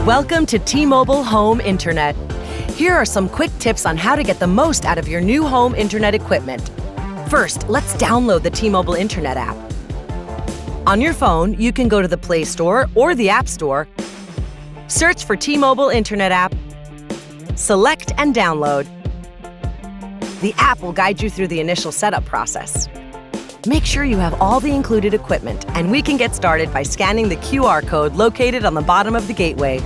Welcome to T-Mobile Home Internet. Here are some quick tips on how to get the most out of your new home internet equipment. First, let's download the T-Mobile Internet app. On your phone, you can go to the Play Store or the App Store, search for T-Mobile Internet app, select and download. The app will guide you through the initial setup process. Make sure you have all the included equipment, and we can get started by scanning the QR code located on the bottom of the gateway.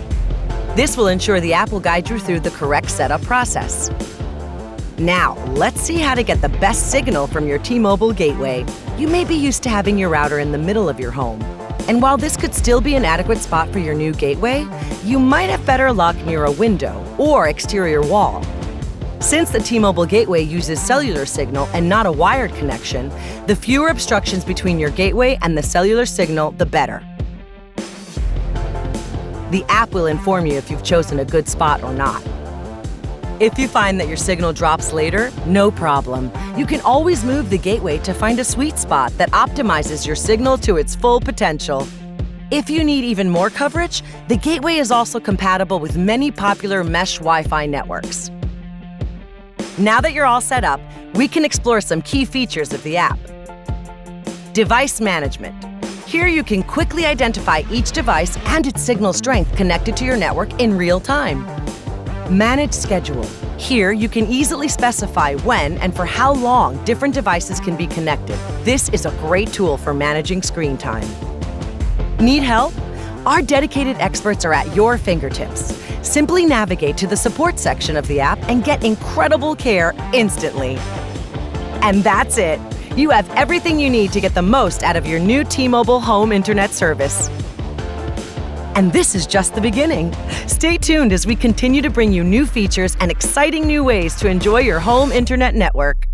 This will ensure the app will guide you through the correct setup process. Now, let's see how to get the best signal from your T-Mobile gateway. You may be used to having your router in the middle of your home. And while this could still be an adequate spot for your new gateway, you might have better luck near a window or exterior wall. Since the T-Mobile gateway uses cellular signal and not a wired connection, the fewer obstructions between your gateway and the cellular signal, the better. The app will inform you if you've chosen a good spot or not. If you find that your signal drops later, no problem. You can always move the gateway to find a sweet spot that optimizes your signal to its full potential. If you need even more coverage, the gateway is also compatible with many popular mesh Wi-Fi networks. Now that you're all set up, we can explore some key features of the app. Device management. Here you can quickly identify each device and its signal strength connected to your network in real time. Manage schedule. Here you can easily specify when and for how long different devices can be connected. This is a great tool for managing screen time. Need help? Our dedicated experts are at your fingertips. Simply navigate to the support section of the app and get incredible care instantly. And that's it. You have everything you need to get the most out of your new T-Mobile home internet service. And this is just the beginning. Stay tuned as we continue to bring you new features and exciting new ways to enjoy your home internet network.